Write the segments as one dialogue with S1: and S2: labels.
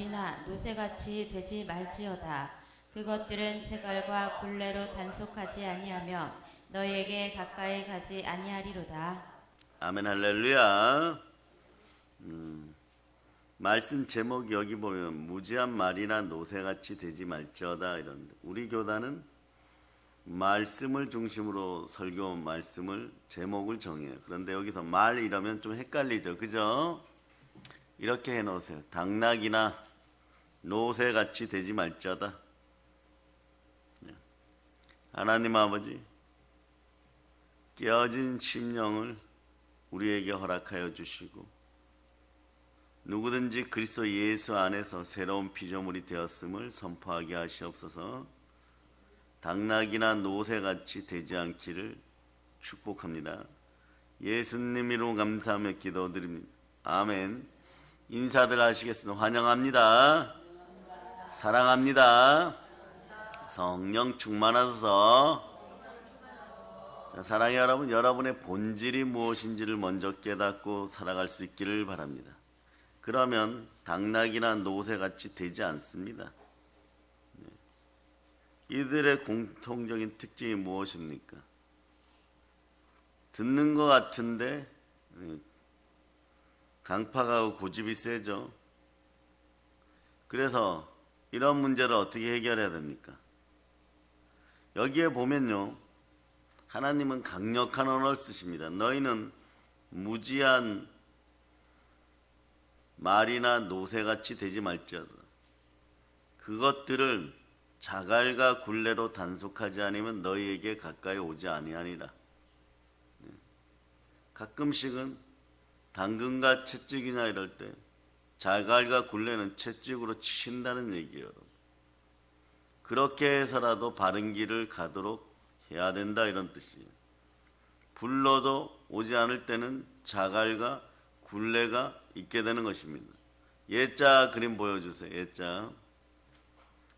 S1: 말이나 노새같이 되지 말지어다. 그것들은 체갈과 굴레로 단속하지 아니하며 너희에게 가까이 가지 아니하리로다.
S2: 아멘 할렐루야. 말씀 제목이 여기 보면 무지한 말이나 노새같이 되지 말지어다 이런데, 우리 교단은 말씀을 중심으로 설교 말씀을 제목을 정해요. 그런데 여기서 말 이러면 좀 헷갈리죠, 그죠? 이렇게 해놓으세요. 당나귀나 노새같이 되지 말지어다. 하나님 아버지, 깨어진 심령을 우리에게 허락하여 주시고 누구든지 그리스도 예수 안에서 새로운 피조물이 되었음을 선포하게 하시옵소서. 당나귀나 노새같이 되지 않기를 축복합니다. 예수님 이름 감사하며 기도드립니다. 아멘. 인사들 하시겠습니다. 환영합니다. 사랑합니다. 성령 충만하소서. 자, 사랑의 여러분, 여러분의 본질이 무엇인지를 먼저 깨닫고 살아갈 수 있기를 바랍니다. 그러면 당나귀나 노새같이 되지 않습니다. 이들의 공통적인 특징이 무엇입니까? 듣는 것 같은데 강팍하고 고집이 세죠. 그래서 이런 문제를 어떻게 해결해야 됩니까? 여기에 보면요, 하나님은 강력한 언어를 쓰십니다. 너희는 무지한 말이나 노새같이 되지 말지어다. 그것들을 자갈과 굴레로 단속하지 않으면 너희에게 가까이 오지 아니하니라. 가끔씩은 당근과 채찍이나 이럴 때 자갈과 굴레는 채찍으로 치신다는 얘기예요. 여러분. 그렇게 해서라도 바른 길을 가도록 해야 된다, 이런 뜻이에요. 불러도 오지 않을 때는 자갈과 굴레가 있게 되는 것입니다. 예자 그림 보여주세요. 예자.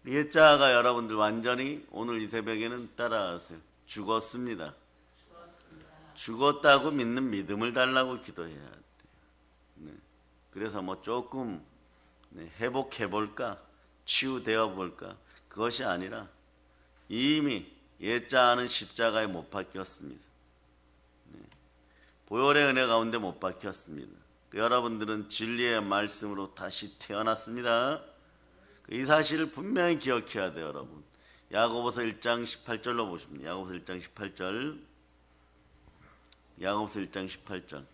S2: 예자가 여러분들 완전히 오늘 이 새벽에는 따라하세요. 죽었습니다. 죽었다고 믿는 믿음을 달라고 기도해야 돼요. 네. 그래서 뭐 조금 회복해 볼까, 치유되어 볼까, 그것이 아니라 이미 예자는 십자가에 못 박혔습니다. 보혈의 은혜 가운데 못 박혔습니다. 여러분들은 진리의 말씀으로 다시 태어났습니다. 이 사실을 분명히 기억해야 돼요, 여러분. 야고보서 1장 18절로 보십니다. 야고보서 1장 18절. 야고보서 1장 18절.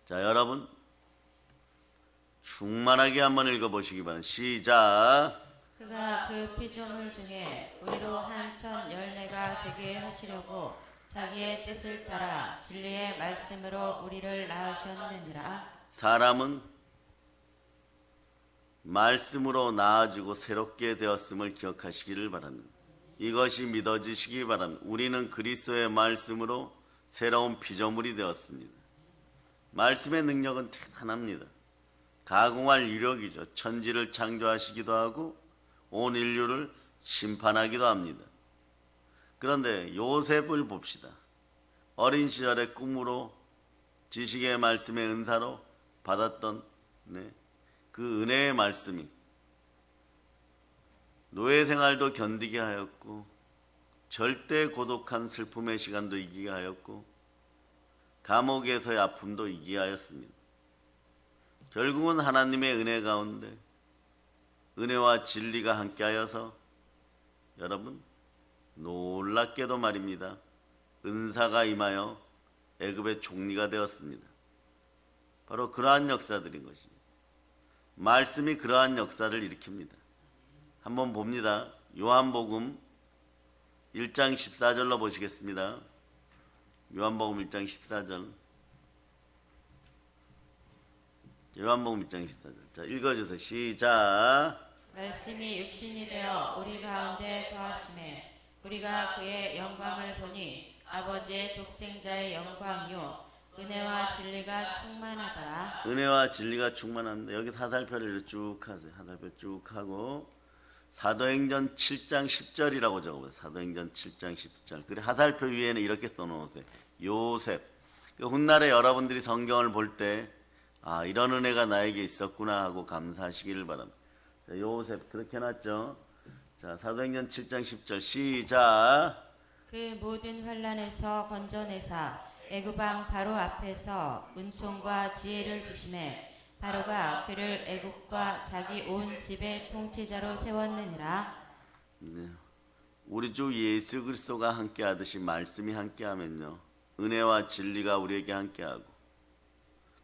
S2: 자, 여러분 충만하게 한번 읽어보시기 바랍니다. 시작.
S1: 그가 그 피조물 중에 우리로 한천 열매가 되게 하시려고 자기의 뜻을 따라 진리의 말씀으로 우리를 낳으셨느니라.
S2: 사람은 말씀으로 나아지고 새롭게 되었음을 기억하시기를 바랍니다. 이것이 믿어지시기 바랍니다. 우리는 그리스도의 말씀으로 새로운 피조물이 되었습니다. 말씀의 능력은 대단합니다. 가공할 유력이죠. 천지를 창조하시기도 하고 온 인류를 심판하기도 합니다. 그런데 요셉을 봅시다. 어린 시절의 꿈으로 지식의 말씀의 은사로 받았던 그 은혜의 말씀이 노예 생활도 견디게 하였고 절대 고독한 슬픔의 시간도 이기게 하였고 감옥에서의 아픔도 이기게 하였습니다. 결국은 하나님의 은혜 가운데 은혜와 진리가 함께하여서 여러분 놀랍게도 말입니다. 은사가 임하여 애굽의 총리가 되었습니다. 바로 그러한 역사들인 것입니다. 말씀이 그러한 역사를 일으킵니다. 한번 봅니다. 요한복음 1장 14절로 보시겠습니다. 요한복음 1장 14절. 요한복음 1장 14절. 자, 읽어주세요. 시작.
S1: 말씀이 육신이 되어 우리 가운데 거하심에 우리가 그의 영광을 보니 아버지의 독생자의 영광이요 은혜와 진리가 충만하더라.
S2: 은혜와 진리가 충만합니다. 여기 하살표를 쭉 하세요. 하살표 쭉 하고 사도행전 7장 10절이라고 적어보세요. 사도행전 7장 10절. 그래 하살표 위에는 이렇게 써놓으세요. 요셉. 훗날에 여러분들이 성경을 볼 때 아, 이런 은혜가 나에게 있었구나 하고 감사하시기를 바랍니다. 자, 요셉 그렇게 해놨죠. 자, 사도행전 7장 10절 시작.
S1: 그 모든 환란에서 건져내사 애굽왕 바로 앞에서 은총과 지혜를 주심에 바로가 그를 애굽과 자기 온 집의 통치자로 세웠느니라.
S2: 네. 우리 주 예수 그리스도가 함께하듯이 말씀이 함께하면요, 은혜와 진리가 우리에게 함께하고,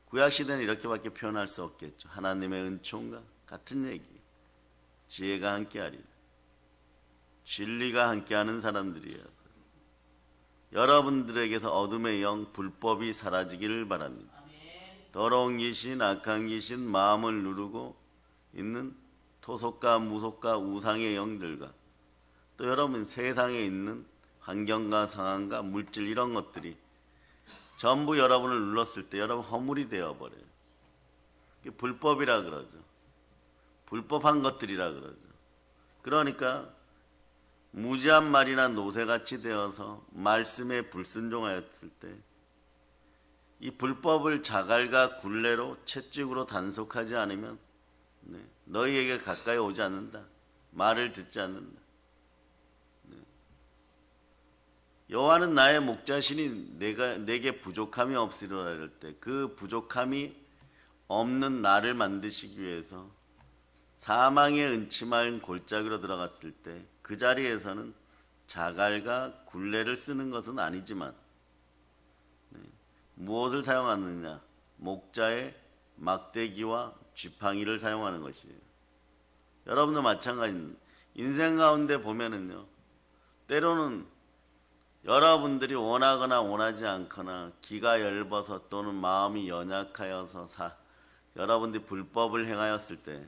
S2: 구약 시대는 이렇게밖에 표현할 수 없겠죠. 하나님의 은총과 같은 얘기, 지혜가 함께하리라. 진리가 함께하는 사람들이에요. 여러분들에게서 어둠의 영, 불법이 사라지기를 바랍니다. 더러운 귀신, 악한 귀신, 마음을 누르고 있는 토속과 무속과 우상의 영들과 또 여러분 세상에 있는 환경과 상황과 물질 이런 것들이 전부 여러분을 눌렀을 때 여러분 허물이 되어버려요. 그게 불법이라 그러죠. 불법한 것들이라 그러죠. 그러니까 무지한 말이나 노새같이 되어서 말씀에 불순종하였을 때 이 불법을 자갈과 굴레로 채찍으로 단속하지 않으면 너희에게 가까이 오지 않는다. 말을 듣지 않는다. 여호와는 나의 목자시니 내게 부족함이 없으리라 할 때 그 부족함이 없는 나를 만드시기 위해서 사망의 은침한 골짜기로 들어갔을 때 그 자리에서는 자갈과 굴레를 쓰는 것은 아니지만 무엇을 사용하느냐? 목자의 막대기와 쥐팡이를 사용하는 것이에요. 여러분도 마찬가지입니다. 인생 가운데 보면은요, 때로는 여러분들이 원하거나 원하지 않거나 기가 얇아서 또는 마음이 연약하여서 여러분들이 불법을 행하였을 때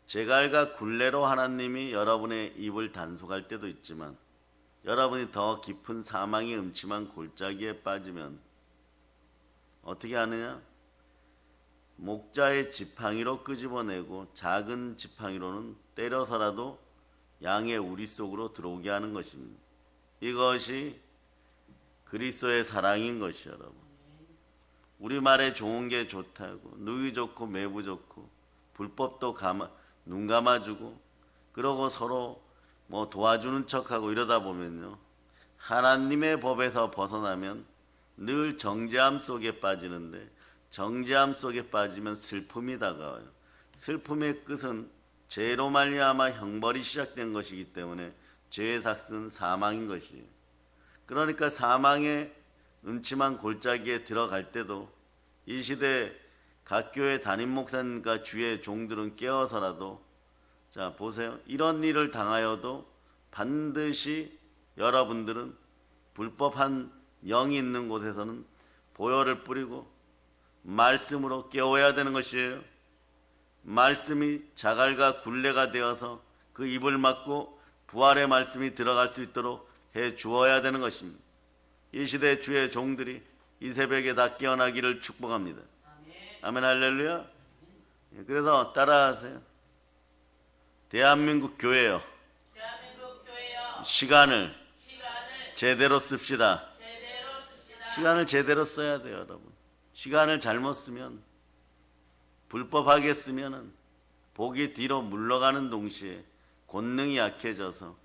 S2: 제갈과 굴레로 하나님이 여러분의 입을 단속할 때도 있지만 여러분이 더 깊은 사망의 음침한 골짜기에 빠지면 어떻게 하느냐? 목자의 지팡이로 끄집어내고 작은 지팡이로는 때려서라도 양의 우리 속으로 들어오게 하는 것입니다. 이것이 그리스도의 사랑인 것이요, 여러분. 우리말에 좋은 게 좋다고, 누이 좋고 매부 좋고 불법도 눈 감아주고 그러고 서로 뭐 도와주는 척하고 이러다 보면요, 하나님의 법에서 벗어나면 늘 정죄함 속에 빠지는데 정죄함 속에 빠지면 슬픔이 다가와요. 슬픔의 끝은 죄로 말미암아 형벌이 시작된 것이기 때문에 죄의 삭은 사망인 것이에요. 그러니까 사망의 음침한 골짜기에 들어갈 때도 이 시대 각 교회 담임 목사님과 주의 종들은 깨어서라도, 자 보세요, 이런 일을 당하여도 반드시 여러분들은 불법한 영이 있는 곳에서는 보혈을 뿌리고 말씀으로 깨워야 되는 것이에요. 말씀이 자갈과 굴레가 되어서 그 입을 막고 부활의 말씀이 들어갈 수 있도록 해 주어야 되는 것입니다. 이 시대 주의 종들이 이 새벽에 다 깨어나기를 축복합니다. 아멘, 할렐루야. 그래서 따라하세요. 대한민국 교회요. 시간을 제대로 씁시다. 시간을 제대로 써야 돼요, 여러분. 시간을 잘못 쓰면, 불법하게 쓰면은 복이 뒤로 물러가는 동시에 권능이 약해져서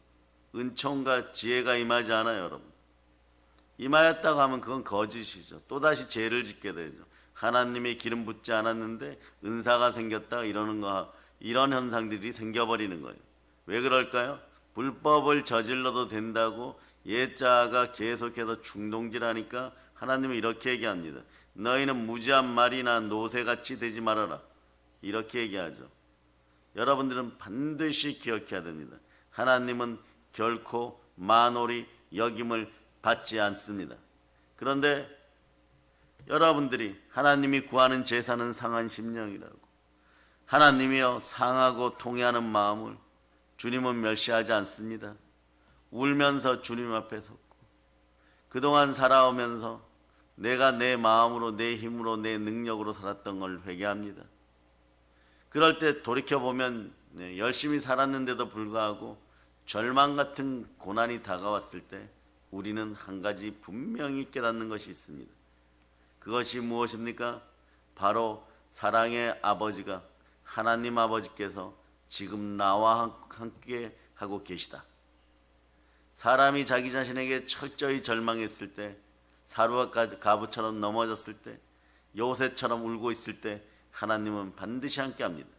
S2: 은총과 지혜가 임하지 않아요, 여러분. 임하였다고 하면 그건 거짓이죠. 또다시 죄를 짓게 되죠. 하나님의 기름 붓지 않았는데 은사가 생겼다 이런 현상들이 생겨버리는 거예요. 왜 그럴까요? 불법을 저질러도 된다고 옛자가 계속해서 충동질하니까 하나님은 이렇게 얘기합니다. 너희는 무지한 말이나 노새같이 되지 말아라. 이렇게 얘기하죠. 여러분들은 반드시 기억해야 됩니다. 하나님은 결코 만홀히 여김을 받지 않습니다. 그런데 여러분들이 하나님이 구하는 제사는 상한 심령이라고, 하나님이여 상하고 통회하는 마음을 주님은 멸시하지 않습니다. 울면서 주님 앞에 섰고 그동안 살아오면서 내가 내 마음으로 내 힘으로 내 능력으로 살았던 걸 회개합니다. 그럴 때 돌이켜보면 열심히 살았는데도 불구하고 절망 같은 고난이 다가왔을 때 우리는 한 가지 분명히 깨닫는 것이 있습니다. 그것이 무엇입니까? 바로 사랑의 아버지가 하나님 아버지께서 지금 나와 함께 하고 계시다. 사람이 자기 자신에게 철저히 절망했을 때, 사루와 가부처럼 넘어졌을 때, 요새처럼 울고 있을 때 하나님은 반드시 함께합니다.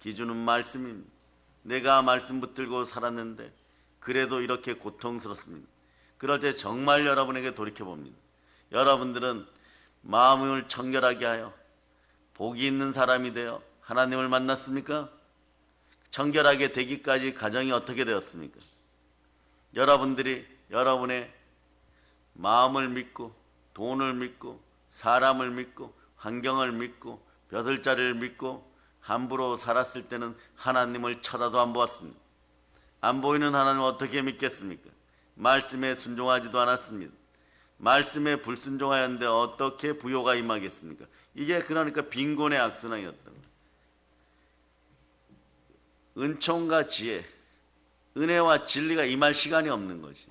S2: 기준은 말씀입니다. 내가 말씀 붙들고 살았는데 그래도 이렇게 고통스럽습니다. 그럴 때 정말 여러분에게 돌이켜봅니다. 여러분들은 마음을 청결하게 하여 복이 있는 사람이 되어 하나님을 만났습니까? 청결하게 되기까지 과정이 어떻게 되었습니까? 여러분들이 여러분의 마음을 믿고 돈을 믿고 사람을 믿고 환경을 믿고 벼슬자리를 믿고 함부로 살았을 때는 하나님을 쳐다도 안 보았습니다. 안 보이는 하나님을 어떻게 믿겠습니까? 말씀에 순종하지도 않았습니다. 말씀에 불순종하였는데 어떻게 부요가 임하겠습니까? 이게 그러니까 빈곤의 악순환이었던 거예요. 은총과 지혜, 은혜와 진리가 임할 시간이 없는 것이.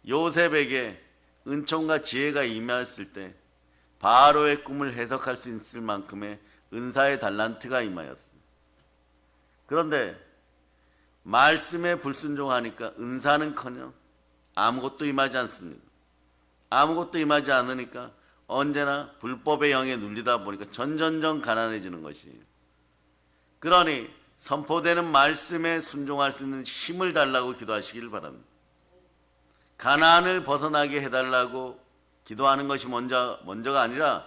S2: 요셉에게 은총과 지혜가 임하였을 때 바로의 꿈을 해석할 수 있을 만큼의 은사의 달란트가 임하였습니다. 그런데 말씀에 불순종하니까 은사는커녕 아무것도 임하지 않습니다. 아무것도 임하지 않으니까 언제나 불법의 영에 눌리다 보니까 점점점 가난해지는 것이에요. 그러니 선포되는 말씀에 순종할 수 있는 힘을 달라고 기도하시길 바랍니다. 가난을 벗어나게 해달라고 기도하는 것이 먼저가 아니라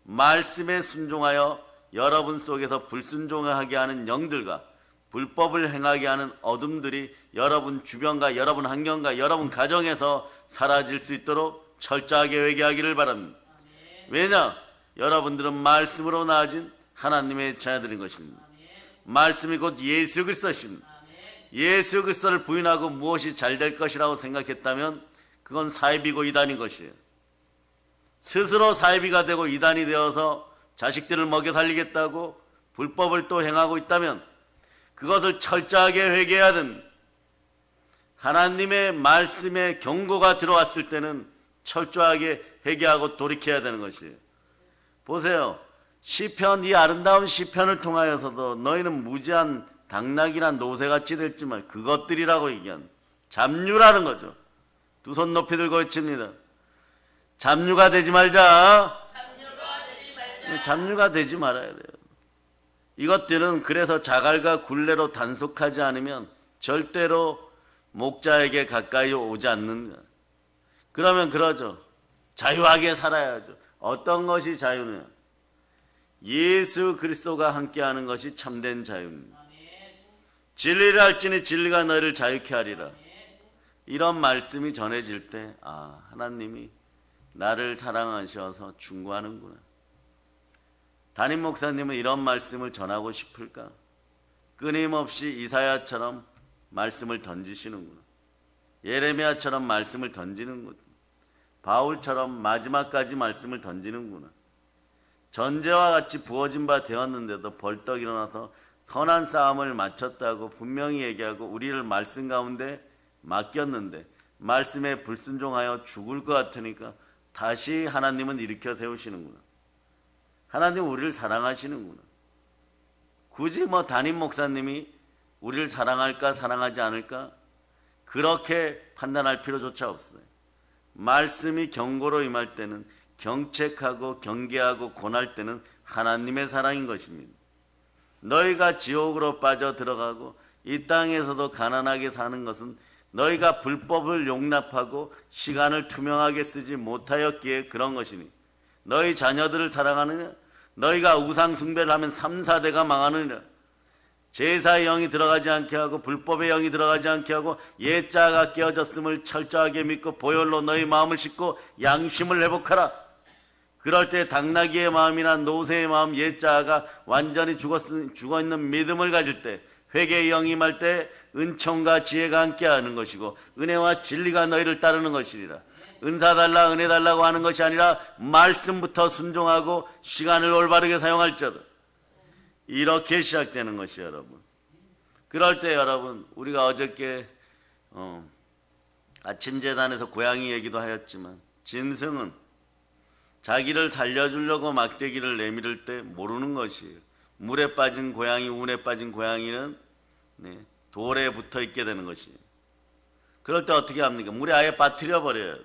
S2: 말씀에 순종하여 여러분 속에서 불순종하게 하는 영들과 불법을 행하게 하는 어둠들이 여러분 주변과 여러분 환경과 여러분 가정에서 사라질 수 있도록 철저하게 회개하기를 바랍니다. 왜냐? 여러분들은 말씀으로 나아진 하나님의 자녀들인 것입니다. 말씀이 곧 예수 그리스도십니다. 예수 그리스도를 부인하고 무엇이 잘 될 것이라고 생각했다면 그건 사이비고 이단인 것이에요. 스스로 사이비가 되고 이단이 되어서 자식들을 먹여 살리겠다고 불법을 또 행하고 있다면 그것을 철저하게 회개해야 됩니다. 하나님의 말씀에 경고가 들어왔을 때는 철저하게 회개하고 돌이켜야 되는 것이에요. 보세요. 시편, 이 아름다운 시편을 통하여서도 너희는 무지한 당나귀나 노새같이 될지만 그것들이라고 얘기한 잡류라는 거죠. 두 손 높이 들고 외칩니다. 잡류가 되지 말자. 잡류가 되지 말아야 돼요. 이것들은 그래서 자갈과 굴레로 단속하지 않으면 절대로 목자에게 가까이 오지 않는다. 그러면 그러죠. 자유하게 살아야죠. 어떤 것이 자유냐? 예수 그리스도가 함께하는 것이 참된 자유입니다. 진리를 알지니 진리가 너희를 자유케 하리라. 이런 말씀이 전해질 때 하나님이 나를 사랑하셔서 충고하는구나. 담임 목사님은 이런 말씀을 전하고 싶을까? 끊임없이 이사야처럼 말씀을 던지시는구나. 예레미야처럼 말씀을 던지는구나. 바울처럼 마지막까지 말씀을 던지는구나. 전제와 같이 부어진 바 되었는데도 벌떡 일어나서 선한 싸움을 마쳤다고 분명히 얘기하고 우리를 말씀 가운데 맡겼는데 말씀에 불순종하여 죽을 것 같으니까 다시 하나님은 일으켜 세우시는구나. 하나님은 우리를 사랑하시는구나. 굳이 담임 목사님이 우리를 사랑할까 사랑하지 않을까 그렇게 판단할 필요조차 없어요. 말씀이 경고로 임할 때는 경책하고 경계하고 권할 때는 하나님의 사랑인 것입니다. 너희가 지옥으로 빠져 들어가고 이 땅에서도 가난하게 사는 것은 너희가 불법을 용납하고 시간을 투명하게 쓰지 못하였기에 그런 것이니 너희 자녀들을 사랑하느냐? 너희가 우상 숭배를 하면 3, 4대가 망하느니라. 제사의 영이 들어가지 않게 하고 불법의 영이 들어가지 않게 하고 옛자가 깨어졌음을 철저하게 믿고 보혈로 너희 마음을 씻고 양심을 회복하라. 그럴 때 당나귀의 마음이나 노새의 마음 옛자가 완전히 죽어있는 믿음을 가질 때 회개의 영이 임할 때 은총과 지혜가 함께하는 것이고 은혜와 진리가 너희를 따르는 것이리라. 은사 달라 은혜 달라고 하는 것이 아니라 말씀부터 순종하고 시간을 올바르게 사용할지어다. 이렇게 시작되는 것이에요, 여러분. 그럴 때 여러분 우리가 어저께 아침 재단에서 고양이 얘기도 하였지만 진승은 자기를 살려주려고 막대기를 내밀을 때 모르는 것이에요. 물에 빠진 고양이, 운에 빠진 고양이는 돌에 붙어 있게 되는 것이에요. 그럴 때 어떻게 합니까? 물에 아예 빠뜨려 버려요.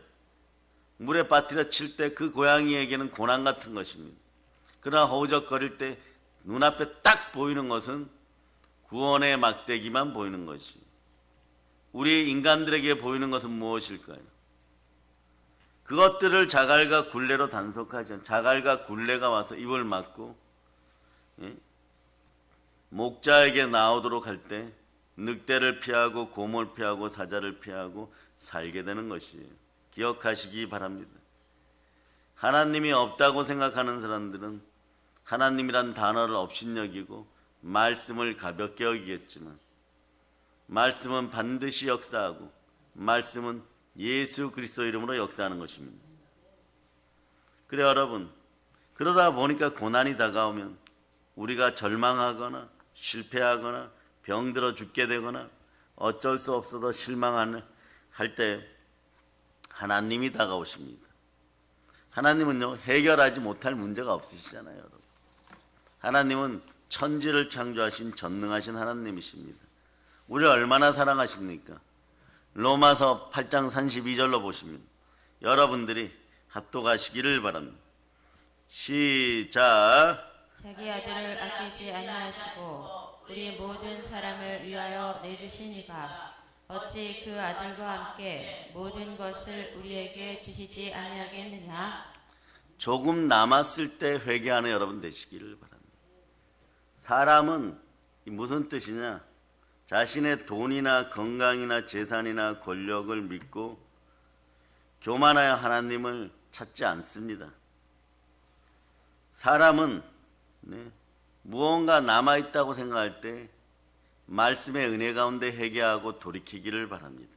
S2: 물에 빠뜨려 칠 때 그 고양이에게는 고난 같은 것입니다. 그러나 허우적거릴 때 눈앞에 딱 보이는 것은 구원의 막대기만 보이는 것이에요. 우리 인간들에게 보이는 것은 무엇일까요? 그것들을 자갈과 굴레로 단속하지 않죠. 자갈과 굴레가 와서 입을 막고 목자에게 나오도록 할 때 늑대를 피하고 곰을 피하고 사자를 피하고 살게 되는 것이에요. 기억하시기 바랍니다. 하나님이 없다고 생각하는 사람들은 하나님이란 단어를 업신여기고 말씀을 가볍게 여기겠지만 말씀은 반드시 역사하고 말씀은 예수 그리스도 이름으로 역사하는 것입니다. 그래 여러분, 그러다 보니까 고난이 다가오면 우리가 절망하거나 실패하거나 병들어 죽게 되거나 어쩔 수 없어서 실망할 때 하나님이 다가오십니다. 하나님은요, 해결하지 못할 문제가 없으시잖아요, 여러분. 하나님은 천지를 창조하신 전능하신 하나님이십니다. 우리를 얼마나 사랑하십니까? 로마서 8장 32절로 보시면 여러분들이 합독하시기를 바랍니다. 시작.
S1: 자기 아들을 아끼지 아니하시고 우리 모든 사람을 위하여 내주시니가 어찌 그 아들과 함께 모든 것을 우리에게 주시지 아니하겠느냐?
S2: 조금 남았을 때 회개하는 여러분 되시기를 바랍니다. 사람은 무슨 뜻이냐? 자신의 돈이나 건강이나 재산이나 권력을 믿고 교만하여 하나님을 찾지 않습니다. 사람은 무언가 남아있다고 생각할 때 말씀의 은혜 가운데 회개하고 돌이키기를 바랍니다.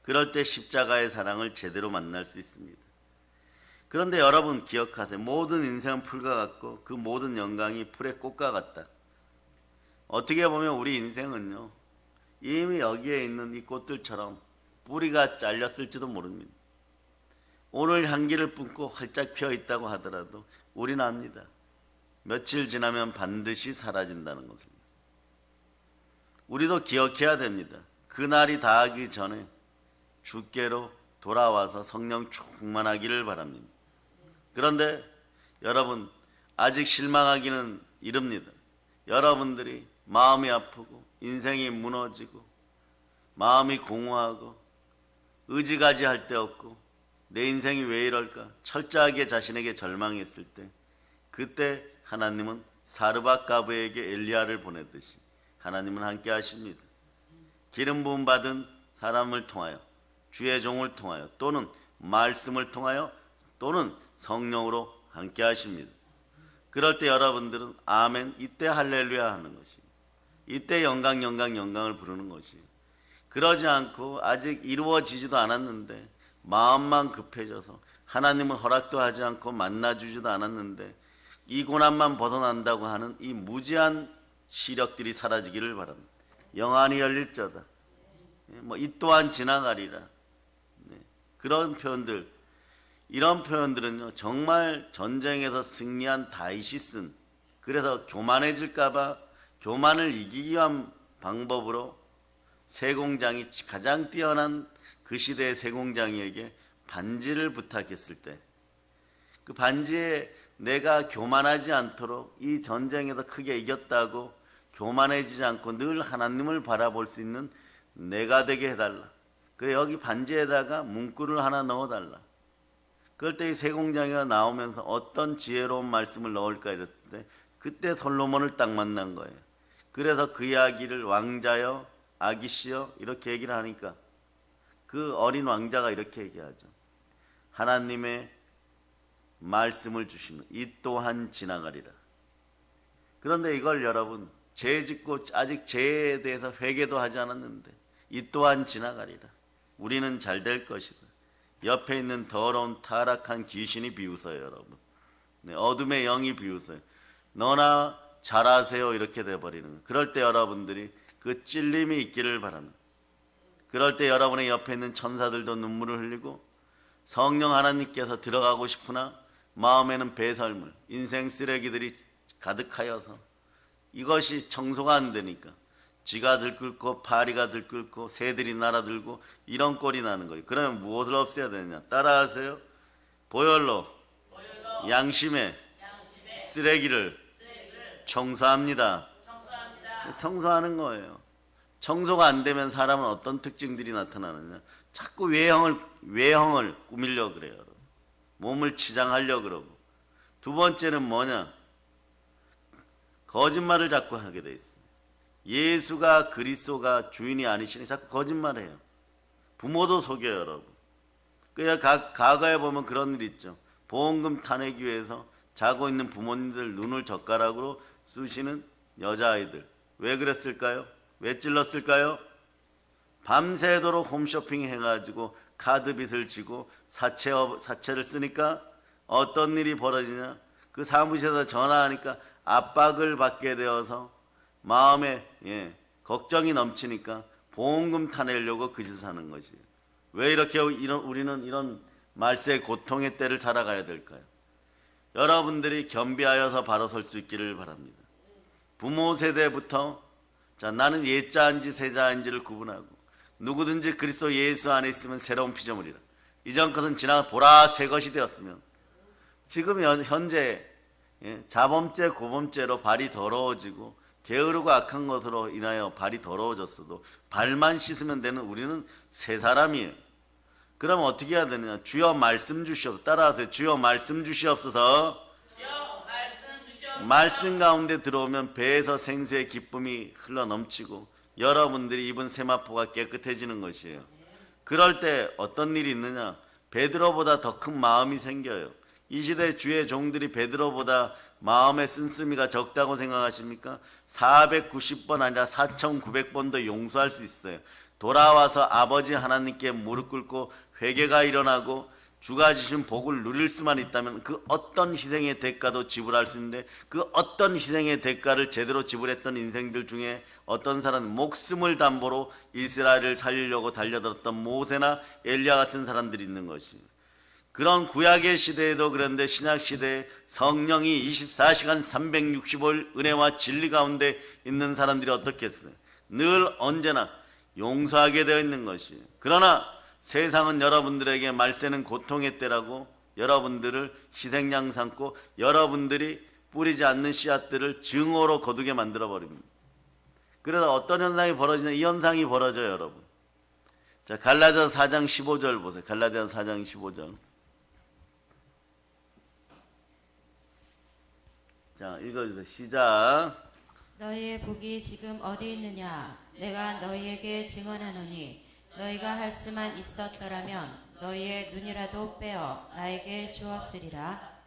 S2: 그럴 때 십자가의 사랑을 제대로 만날 수 있습니다. 그런데 여러분 기억하세요. 모든 인생은 풀과 같고 그 모든 영광이 풀의 꽃과 같다. 어떻게 보면 우리 인생은요, 이미 여기에 있는 이 꽃들처럼 뿌리가 잘렸을지도 모릅니다. 오늘 향기를 뿜고 활짝 피어 있다고 하더라도 우리는 압니다. 며칠 지나면 반드시 사라진다는 것을. 우리도 기억해야 됩니다. 그날이 다하기 전에 주께로 돌아와서 성령 충만하기를 바랍니다. 그런데 여러분 아직 실망하기는 이릅니다. 여러분들이 마음이 아프고 인생이 무너지고 마음이 공허하고 의지가지할 데 없고 내 인생이 왜 이럴까 철저하게 자신에게 절망했을 때 그때 하나님은 사르밧가브에게 엘리야를 보내듯이 하나님은 함께 하십니다. 기름 부음 받은 사람을 통하여 주의 종을 통하여 또는 말씀을 통하여 또는 성령으로 함께 하십니다. 그럴 때 여러분들은 아멘, 이때 할렐루야 하는 것이에요. 이때 영광을 부르는 것이에요. 그러지 않고 아직 이루어지지도 않았는데 마음만 급해져서 하나님은 허락도 하지 않고 만나주지도 않았는데 이 고난만 벗어난다고 하는 이 무지한 시력들이 사라지기를 바랍니다. 영안이 열릴저다. 이 또한 지나가리라. 그런 표현들, 이런 표현들은요 정말 전쟁에서 승리한 다윗이 쓴, 그래서 교만해질까봐 교만을 이기기 위한 방법으로 세공장이 가장 뛰어난 그 시대의 세공장이에게 반지를 부탁했을 때 그 반지에 내가 교만하지 않도록 이 전쟁에서 크게 이겼다고 교만해지지 않고 늘 하나님을 바라볼 수 있는 내가 되게 해달라. 그래 여기 반지에다가 문구를 하나 넣어달라. 그럴 때 이 세공장이가 나오면서 어떤 지혜로운 말씀을 넣을까 이랬을 때 그때 솔로몬을 딱 만난 거예요. 그래서 그 이야기를 왕자여 아기씨여 이렇게 얘기를 하니까 그 어린 왕자가 이렇게 얘기하죠. 하나님의 말씀을 주시면 이 또한 지나가리라. 그런데 이걸 여러분 죄 짓고 아직 죄에 대해서 회개도 하지 않았는데 이 또한 지나가리라. 우리는 잘 될 것이다. 옆에 있는 더러운 타락한 귀신이 비웃어요, 여러분. 어둠의 영이 비웃어요. 너나 잘하세요 이렇게 돼버리는 거예요. 그럴 때 여러분들이 그 찔림이 있기를 바랍니다. 그럴 때 여러분의 옆에 있는 천사들도 눈물을 흘리고 성령 하나님께서 들어가고 싶으나 마음에는 배설물, 인생 쓰레기들이 가득하여서 이것이 청소가 안 되니까 쥐가 들끓고 파리가 들끓고 새들이 날아들고 이런 꼴이 나는 거예요. 그러면 무엇을 없애야 되느냐? 따라하세요. 보혈로 양심의 쓰레기를 청소합니다. 청소하는 거예요. 청소가 안 되면 사람은 어떤 특징들이 나타나느냐? 자꾸 외형을 꾸미려고 그래요. 몸을 치장하려고 그러고. 두 번째는 뭐냐? 거짓말을 자꾸 하게 돼 있어요. 예수가 그리스도가 주인이 아니시니 자꾸 거짓말해요. 부모도 속여요, 여러분. 그냥 과거에 보면 그런 일 있죠. 보험금 타내기 위해서 자고 있는 부모님들 눈을 젓가락으로 쑤시는 여자아이들. 왜 그랬을까요? 왜 찔렀을까요? 밤새도록 홈쇼핑 해가지고 카드빚을 지고 사채를 쓰니까 어떤 일이 벌어지냐? 그 사무실에서 전화하니까 압박을 받게 되어서 마음에 걱정이 넘치니까 보험금 타내려고 그 짓을 하는 것이에요. 왜 이렇게 우리는 이런 말세의 고통의 때를 살아가야 될까요? 여러분들이 겸비하여서 바로 설 수 있기를 바랍니다. 부모 세대부터 나는 옛자인지 새자인지를 구분하고 누구든지 그리스도 예수 안에 있으면 새로운 피조물이라. 이전 것은 지나가 보라 새 것이 되었으면 지금 현재 자범죄 고범죄로 발이 더러워지고 게으르고 악한 것으로 인하여 발이 더러워졌어도 발만 씻으면 되는 우리는 새 사람이에요. 그럼 어떻게 해야 되느냐? 주여 말씀 주시옵소서. 따라하세요. 주여 말씀 주시옵소서. 말씀 가운데 들어오면 배에서 생수의 기쁨이 흘러넘치고 여러분들이 입은 세마포가 깨끗해지는 것이에요. 그럴 때 어떤 일이 있느냐? 베드로보다 더 큰 마음이 생겨요. 이 시대 주의 종들이 베드로보다 마음의 씀씀이가 적다고 생각하십니까? 490번 아니라 4900번도 용서할 수 있어요. 돌아와서 아버지 하나님께 무릎 꿇고 회개가 일어나고 주가 주신 복을 누릴 수만 있다면 그 어떤 희생의 대가도 지불할 수 있는데 그 어떤 희생의 대가를 제대로 지불했던 인생들 중에 어떤 사람은 목숨을 담보로 이스라엘을 살리려고 달려들었던 모세나 엘리야 같은 사람들이 있는 것이에요. 그런 구약의 시대에도 그런데 신약 시대에 성령이 24시간 365일 은혜와 진리 가운데 있는 사람들이 어떻겠어요? 늘 언제나 용서하게 되어 있는 것이에요. 그러나 세상은 여러분들에게 말세는 고통의 때라고 여러분들을 희생양 삼고 여러분들이 뿌리지 않는 씨앗들을 증오로 거두게 만들어버립니다. 그래서 어떤 현상이 벌어지냐? 이 현상이 벌어져요, 여러분. 자, 갈라디아서 4장 15절 보세요. 갈라디아서 4장 15절. 자, 읽어주세요. 시작.
S1: 너희의 복이 지금 어디 있느냐? 내가 너희에게 증언하노니 너희가 할 수만 있었더라면 너희의 눈이라도 빼어 나에게 주었으리라.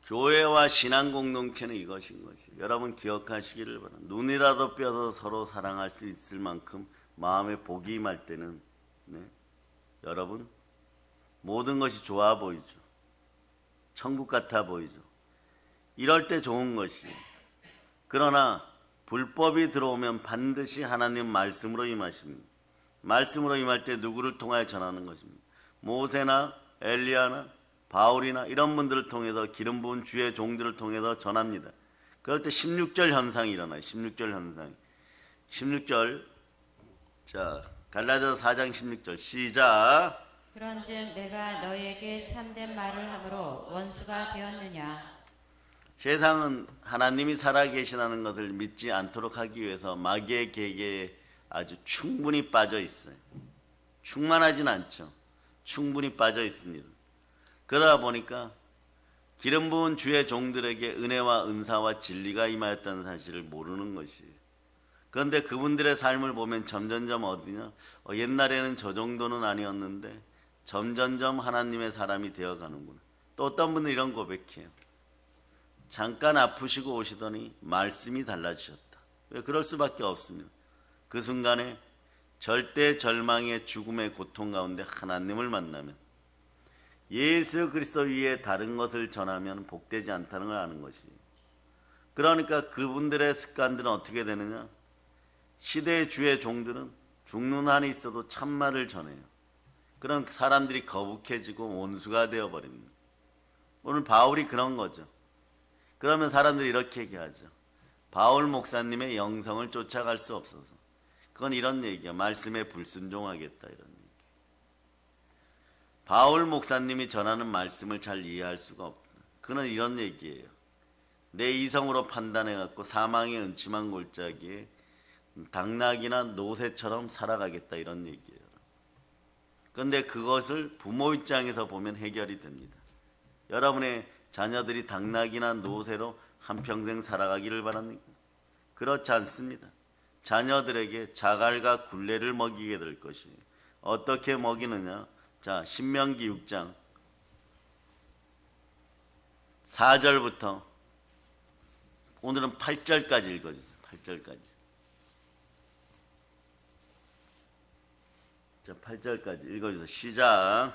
S2: 교회와 신앙 공동체는 이것인 것이에요. 여러분 기억하시기를 바랍니다. 눈이라도 빼서 서로 사랑할 수 있을 만큼 마음에 복이 임할 때는 여러분 모든 것이 좋아 보이죠. 천국 같아 보이죠. 이럴 때 좋은 것이에요. 그러나 불법이 들어오면 반드시 하나님 말씀으로 임하십니다. 말씀으로 임할 때 누구를 통하여 전하는 것입니다. 모세나 엘리야나 바울이나 이런 분들을 통해서 기름 부은 주의 종들을 통해서 전합니다. 그럴 때 16절 현상이 일어나요. 16절 현상. 16절. 자, 갈라디아서 4장 16절 시작.
S1: 그런즉 내가 너희에게 참된 말을 함으로 원수가 되었느냐?
S2: 세상은 하나님이 살아계시다는 것을 믿지 않도록 하기 위해서 마귀의 계계에 아주 충분히 빠져 있어요. 충만하진 않죠. 충분히 빠져 있습니다. 그러다 보니까 기름 부은 주의 종들에게 은혜와 은사와 진리가 임하였다는 사실을 모르는 것이에요. 그런데 그분들의 삶을 보면 점점점 어디냐? 옛날에는 저 정도는 아니었는데 점점점 하나님의 사람이 되어가는구나. 또 어떤 분은 이런 고백해요. 잠깐 아프시고 오시더니 말씀이 달라지셨다. 왜 그럴 수밖에 없습니다. 그 순간에 절대 절망의 죽음의 고통 가운데 하나님을 만나면 예수 그리스도 위에 다른 것을 전하면 복되지 않다는 걸 아는 것이에요. 그러니까 그분들의 습관들은 어떻게 되느냐? 시대의 주의 종들은 죽는 한이 있어도 참말을 전해요. 그럼 사람들이 거북해지고 원수가 되어버립니다. 오늘 바울이 그런 거죠. 그러면 사람들이 이렇게 얘기하죠. 바울 목사님의 영성을 쫓아갈 수 없어서. 그건 이런 얘기야. 말씀에 불순종하겠다 이런 얘기. 바울 목사님이 전하는 말씀을 잘 이해할 수가 없다. 그는 이런 얘기예요. 내 이성으로 판단해갖고 사망의 은침한 골짜기에 당나귀나 노새처럼 살아가겠다 이런 얘기예요. 그런데 그것을 부모 입장에서 보면 해결이 됩니다. 여러분의 자녀들이 당나귀나 노새로 한평생 살아가기를 바랍니까? 그렇지 않습니다. 자녀들에게 자갈과 굴레를 먹이게 될 것이에요. 어떻게 먹이느냐? 자, 신명기 6장 4절부터 오늘은 8절까지 읽어주세요. 8절까지. 자, 8절까지 읽어주세요. 시작.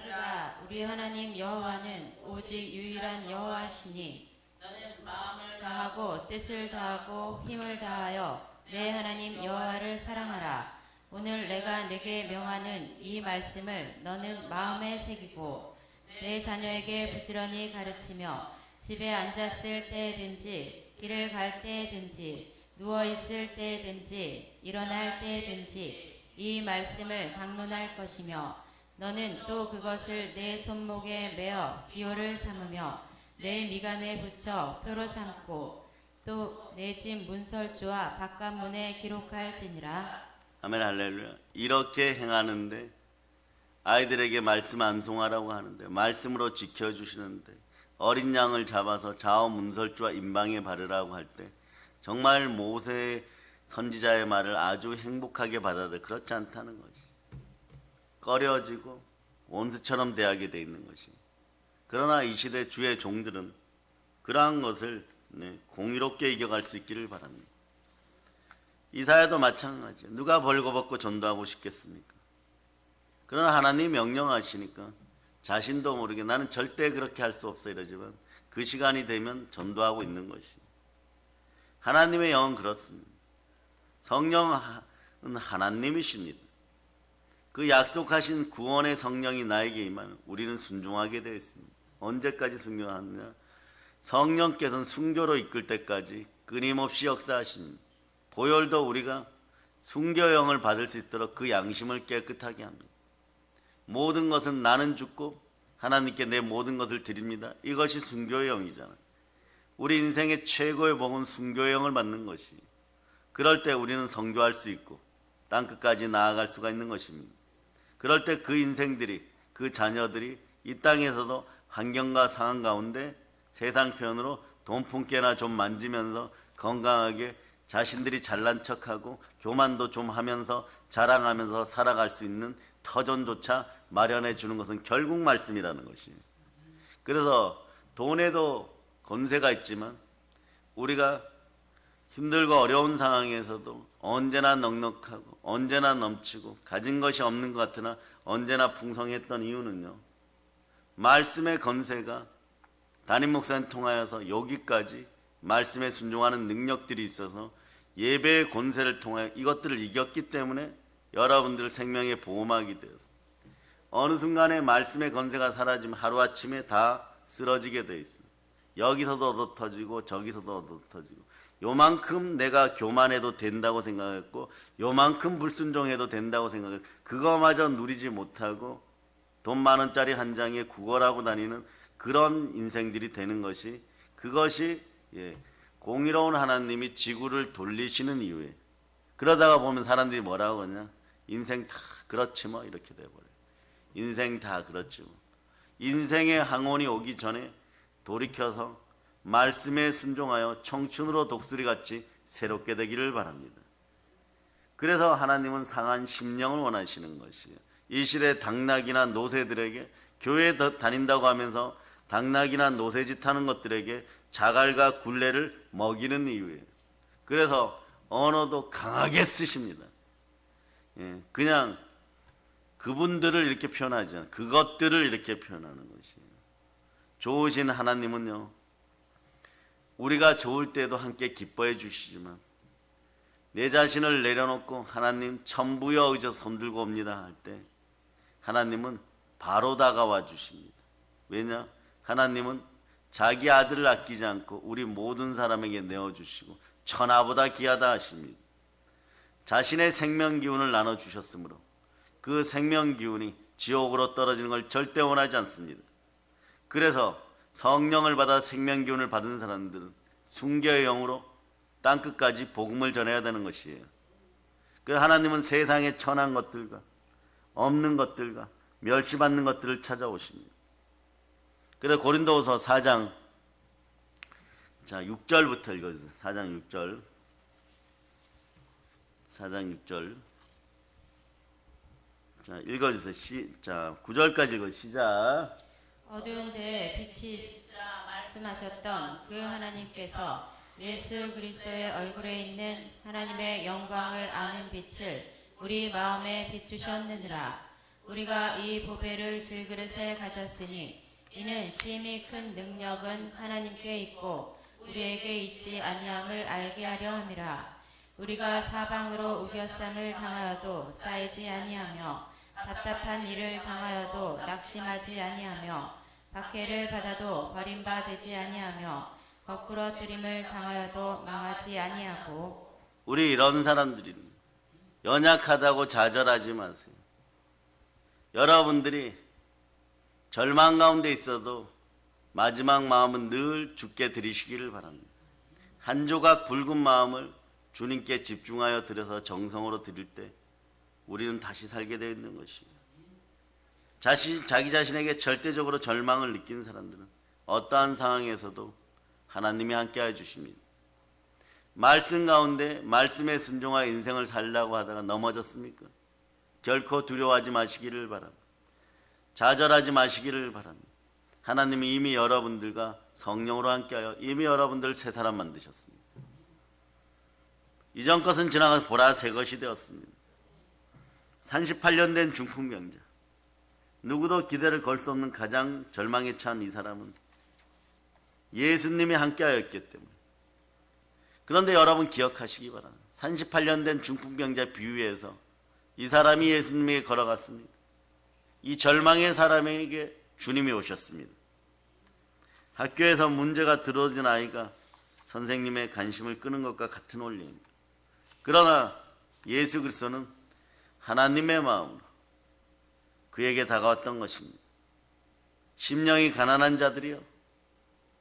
S1: 들으라, 우리 하나님 여호와는 오직 유일한 여호와시니 너는 마음을 다하고 뜻을 다하고 힘을 다하여 내 하나님 여호와를 사랑하라. 오늘 내가 내게 명하는 이 말씀을 너는 마음에 새기고 내 자녀에게 부지런히 가르치며 집에 앉았을 때든지 길을 갈 때든지 누워있을 때든지 일어날 때든지 이 말씀을 강론할 것이며 너는 또 그것을 내 손목에 메어 기호를 삼으며 내 미간에 붙여 표로 삼고 또 내 집 문설주와 바깥문에 기록할지니라.
S2: 아멘 할렐루야. 이렇게 행하는데 아이들에게 말씀 암송하라고 하는데 말씀으로 지켜주시는데 어린 양을 잡아서 좌우 문설주와 임방에 바르라고 할 때 정말 모세 선지자의 말을 아주 행복하게 받아들여. 그렇지 않다는 것이. 꺼려지고 원수처럼 대하게 돼 있는 것이. 그러나 이 시대 주의 종들은 그러한 것을 공의롭게 이겨갈 수 있기를 바랍니다. 이사야도 마찬가지예요. 누가 벌거벗고 전도하고 싶겠습니까? 그러나 하나님 명령하시니까 자신도 모르게 나는 절대 그렇게 할 수 없어 이러지만 그 시간이 되면 전도하고 있는 것이. 하나님의 영은 그렇습니다. 성령은 하나님이십니다. 그 약속하신 구원의 성령이 나에게 임하면 우리는 순종하게 되어 있습니다. 언제까지 순종하느냐? 성령께서는 순교로 이끌 때까지 끊임없이 역사하십니다. 보혈도 우리가 순교영을 받을 수 있도록 그 양심을 깨끗하게 합니다. 모든 것은 나는 죽고 하나님께 내 모든 것을 드립니다. 이것이 순교의 영이잖아요. 우리 인생의 최고의 복은 순교의 영을 받는 것이. 그럴 때 우리는 성교할 수 있고 땅끝까지 나아갈 수가 있는 것입니다. 그럴 때 그 인생들이, 그 자녀들이 이 땅에서도 환경과 상황 가운데 세상 편으로 돈푼깨나 좀 만지면서 건강하게 자신들이 잘난 척하고 교만도 좀 하면서 자랑하면서 살아갈 수 있는 터전조차 마련해 주는 것은 결국 말씀이라는 것이에요. 그래서 돈에도 권세가 있지만 우리가 힘들고 어려운 상황에서도 언제나 넉넉하고 언제나 넘치고 가진 것이 없는 것 같으나 언제나 풍성했던 이유는요, 말씀의 권세가 담임 목사님 통하여서 여기까지 말씀에 순종하는 능력들이 있어서 예배의 권세를 통하여 이것들을 이겼기 때문에 여러분들 생명의 보호막이 되었습니다. 어느 순간에 말씀의 권세가 사라지면 하루아침에 다 쓰러지게 되어 있습니다. 여기서도 얻어터지고 저기서도 얻어터지고 요만큼 내가 교만해도 된다고 생각했고 요만큼 불순종해도 된다고 생각했고 그거마저 누리지 못하고 돈 10,000원짜리 한 장에 구걸하고 다니는 그런 인생들이 되는 것이, 그것이 공의로운 하나님이 지구를 돌리시는 이유에. 그러다가 보면 사람들이 뭐라고 하냐, 인생 다 그렇지 뭐 이렇게 돼버려요. 인생 다 그렇지 뭐. 인생의 항원이 오기 전에 돌이켜서 말씀에 순종하여 청춘으로 독수리같이 새롭게 되기를 바랍니다. 그래서 하나님은 상한 심령을 원하시는 것이에요. 이 시대 당나귀나 노새들에게, 교회에 다닌다고 하면서 당나귀나 노새짓 하는 것들에게 자갈과 굴레를 먹이는 이유예요. 그래서 언어도 강하게 쓰십니다. 그냥 그분들을 이렇게 표현하지 않아요. 그것들을 이렇게 표현하는 것이에요. 좋으신 하나님은요, 우리가 좋을 때도 함께 기뻐해 주시지만 내 자신을 내려놓고 하나님 천부여 의져 손들고 옵니다 할 때 하나님은 바로 다가와 주십니다. 왜냐? 하나님은 자기 아들을 아끼지 않고 우리 모든 사람에게 내어주시고 천하보다 귀하다 하십니다. 자신의 생명 기운을 나눠주셨으므로 그 생명 기운이 지옥으로 떨어지는 걸 절대 원하지 않습니다. 그래서 성령을 받아 생명 기운을 받은 사람들은 순교의 영으로 땅끝까지 복음을 전해야 되는 것이에요. 그 하나님은 세상에 천한 것들과 없는 것들과 멸시받는 것들을 찾아오십니다. 그래서 고린도후서 4장 6절부터 읽어주세요. 4장 6절. 4장 6절. 자, 읽어주세요. 9절까지 읽어 시작.
S1: 어두운데 빛이 있으라 말씀하셨던 그 하나님께서 예수 그리스도의 얼굴에 있는 하나님의 영광을 아는 빛을 우리 마음에 비추셨느니라. 우리가 이 보배를 질그릇에 가졌으니 이는 심히 큰 능력은 하나님께 있고 우리에게 있지 아니함을 알게 하려 함이라. 우리가 사방으로 우겨쌈을 당하여도 쌓이지 아니하며 답답한 일을 당하여도 낙심하지 아니하며 박해를 받아도 버림받지 아니하며 거꾸러뜨림을 당하여도 망하지 아니하고.
S2: 우리 이런 사람들입니다. 연약하다고 좌절하지 마세요. 여러분들이 절망 가운데 있어도 마지막 마음은 늘 주께 드리시기를 바랍니다. 한 조각 붉은 마음을 주님께 집중하여 드려서 정성으로 드릴 때 우리는 다시 살게 되어 있는 것이에요. 자기 자신에게 절대적으로 절망을 느낀 사람들은 어떠한 상황에서도 하나님이 함께해 주십니다. 말씀 가운데 말씀에 순종하여 인생을 살려고 하다가 넘어졌습니까? 결코 두려워하지 마시기를 바랍니다. 좌절하지 마시기를 바랍니다. 하나님이 이미 여러분들과 성령으로 함께하여 이미 여러분들 새 사람 만드셨습니다. 이전 것은 지나가서 보라 새 것이 되었습니다. 38년 된 중풍병자, 누구도 기대를 걸 수 없는 가장 절망에 처한 이 사람은 예수님이 함께하였기 때문에. 그런데 여러분 기억하시기 바랍니다. 38년 된 중풍병자 비유에서 이 사람이 예수님에게 걸어갔습니다. 이 절망의 사람에게 주님이 오셨습니다. 학교에서 문제가 들어진 아이가 선생님의 관심을 끄는 것과 같은 원리입니다. 그러나 예수 그리스도는 하나님의 마음으로 그에게 다가왔던 것입니다. 심령이 가난한 자들이여,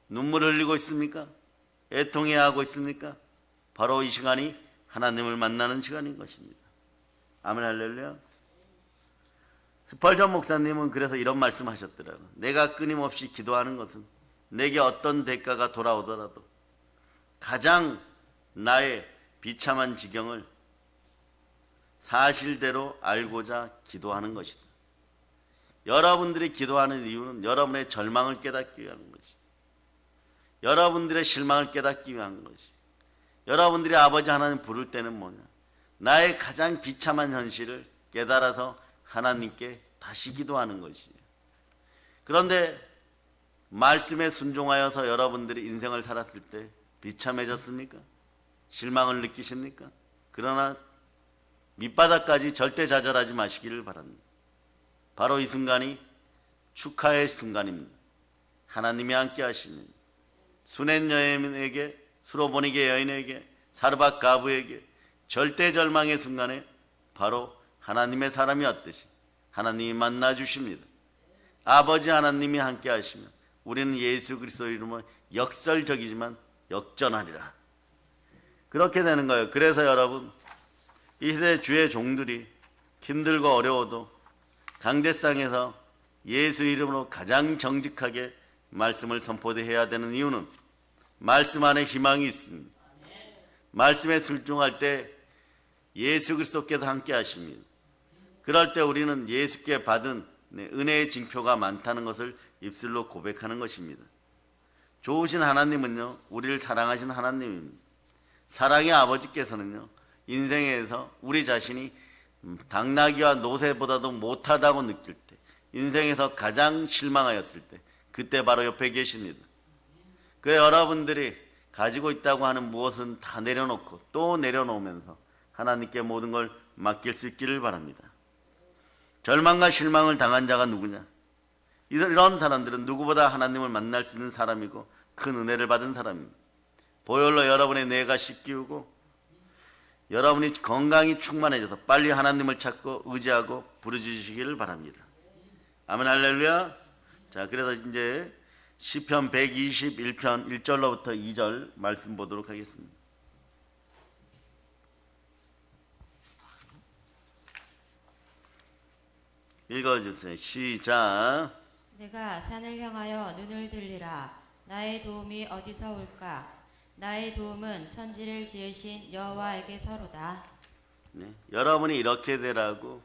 S2: 눈물을 흘리고 있습니까? 애통해하고 있습니까? 바로 이 시간이 하나님을 만나는 시간인 것입니다. 아멘 할렐루야. 스펄전 목사님은 그래서 이런 말씀하셨더라고요. 내가 끊임없이 기도하는 것은 내게 어떤 대가가 돌아오더라도 가장 나의 비참한 지경을 사실대로 알고자 기도하는 것이다. 여러분들이 기도하는 이유는 여러분의 절망을 깨닫기 위한 것이다. 여러분들의 실망을 깨닫기 위한 것이다. 여러분들이 아버지 하나님 부를 때는 뭐냐? 나의 가장 비참한 현실을 깨달아서 하나님께 다시 기도하는 것이에요. 그런데 말씀에 순종하여서 여러분들이 인생을 살았을 때 비참해졌습니까? 실망을 느끼십니까? 그러나 밑바닥까지 절대 좌절하지 마시기를 바랍니다. 바로 이 순간이 축하의 순간입니다. 하나님이 함께 하십니다. 수넷 여인에게, 수로보니게 여인에게, 사르밧 가부에게 절대 절망의 순간에 바로 하나님의 사람이 왔듯이 하나님이 만나 주십니다. 아버지 하나님이 함께 하시면 우리는 예수 그리스도 이름으로 역설적이지만 역전하리라. 그렇게 되는 거예요. 그래서 여러분, 이 시대 주의 종들이 힘들고 어려워도 강대상에서 예수 이름으로 가장 정직하게 말씀을 선포해야 되는 이유는 말씀 안에 희망이 있습니다. 말씀에 순종할 때 예수 그리스도께서 함께 하십니다. 그럴 때 우리는 예수께 받은 은혜의 징표가 많다는 것을 입술로 고백하는 것입니다. 좋으신 하나님은요, 우리를 사랑하신 하나님입니다. 사랑의 아버지께서는요, 인생에서 우리 자신이 당나귀와 노새보다도 못하다고 느낄 때, 인생에서 가장 실망하였을 때, 그때 바로 옆에 계십니다. 그 여러분들이 가지고 있다고 하는 무엇은 다 내려놓고 또 내려놓으면서 하나님께 모든 걸 맡길 수 있기를 바랍니다. 절망과 실망을 당한 자가 누구냐? 이런 사람들은 누구보다 하나님을 만날 수 있는 사람이고 큰 은혜를 받은 사람입니다. 보혈로 여러분의 뇌가 씻기우고 여러분이 건강이 충만해져서 빨리 하나님을 찾고 의지하고 부르짖으시기를 바랍니다. 아멘 할렐루야. 자, 그래서 이제 시편 121편 1절로부터 2절 말씀 보도록 하겠습니다. 읽어주세요. 시작.
S1: 내가 산을 향하여 눈을 들리라. 나의 도움이 어디서 올까? 나의 도움은 천지를 지으신 여호와에게서로다.
S2: 네, 여러분이 이렇게 되라고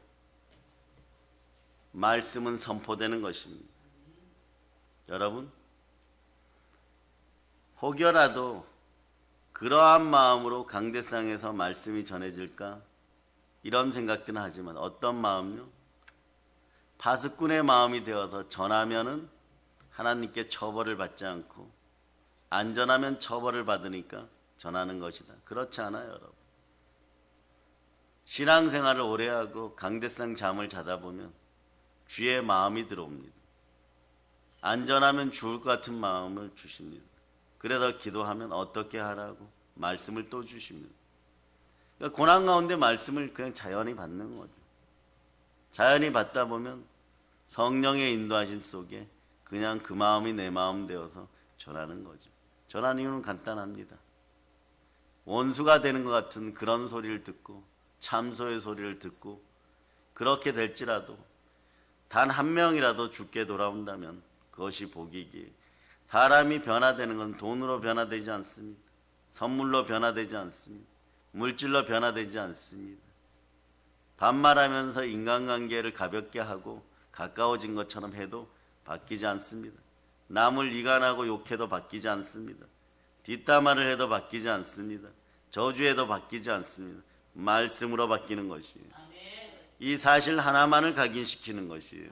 S2: 말씀은 선포되는 것입니다. 여러분, 혹여라도 그러한 마음으로 강대상에서 말씀이 전해질까? 이런 생각들은 하지만 어떤 마음요? 파수꾼의 마음이 되어서 전하면은 하나님께 처벌을 받지 않고 안전하면 처벌을 받으니까 전하는 것이다. 그렇지 않아요, 여러분. 신앙생활을 오래 하고 강대상 잠을 자다 보면 주의 마음이 들어옵니다. 안전하면 죽을 것 같은 마음을 주십니다. 그래서 기도하면 어떻게 하라고 말씀을 또 주십니다. 그러니까 고난 가운데 말씀을 그냥 자연히 받는 거죠. 자연히 받다 보면 성령의 인도하심 속에 그냥 그 마음이 내 마음 되어서 전하는 거죠. 전하는 이유는 간단합니다. 원수가 되는 것 같은 그런 소리를 듣고 참소의 소리를 듣고 그렇게 될지라도 단 한 명이라도 죽게 돌아온다면 그것이 복이기에 사람이 변화되는 건 돈으로 변화되지 않습니다. 선물로 변화되지 않습니다. 물질로 변화되지 않습니다. 반말하면서 인간관계를 가볍게 하고 가까워진 것처럼 해도 바뀌지 않습니다. 남을 이간하고 욕해도 바뀌지 않습니다. 뒷담화를 해도 바뀌지 않습니다. 저주해도 바뀌지 않습니다. 말씀으로 바뀌는 것이에요. 이 사실 하나만을 각인시키는 것이에요.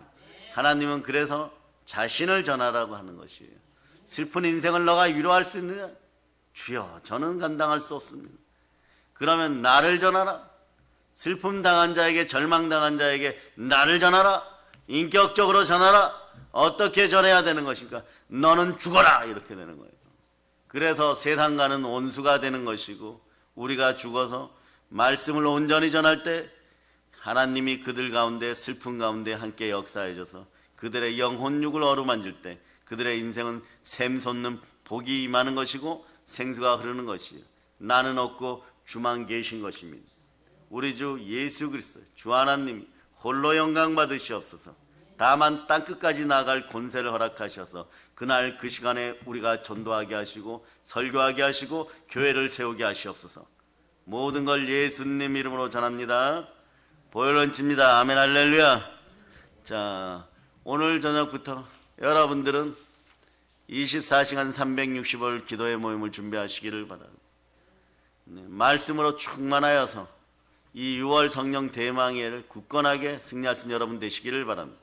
S2: 하나님은 그래서 자신을 전하라고 하는 것이에요. 슬픈 인생을 너가 위로할 수 있느냐? 주여, 저는 감당할 수 없습니다. 그러면 나를 전하라. 슬픔 당한 자에게, 절망당한 자에게 나를 전하라. 인격적으로 전하라. 어떻게 전해야 되는 것인가? 너는 죽어라. 이렇게 되는 거예요. 그래서 세상과는 원수가 되는 것이고 우리가 죽어서 말씀을 온전히 전할 때 하나님이 그들 가운데 슬픔 가운데 함께 역사해줘서 그들의 영혼육을 어루만질 때 그들의 인생은 샘솟는 복이 임하는 것이고 생수가 흐르는 것이에요. 나는 없고 주만 계신 것입니다. 우리 주 예수 그리스도 주 하나님이 홀로 영광 받으시옵소서. 다만 땅끝까지 나아갈 권세를 허락하셔서 그날 그 시간에 우리가 전도하게 하시고 설교하게 하시고 교회를 세우게 하시옵소서. 모든 걸 예수님 이름으로 전합니다. 보혈원치입니다. 아멘 할렐루야. 자, 오늘 저녁부터 여러분들은 24시간 365일 기도의 모임을 준비하시기를 바랍니다. 네, 말씀으로 충만하여서 이 6월 성령 대망회를 굳건하게 승리할 수 있는 여러분 되시기를 바랍니다.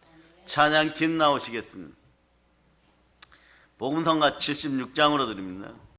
S2: 찬양팀 나오시겠습니다. 복음성가 76장으로 드립니다.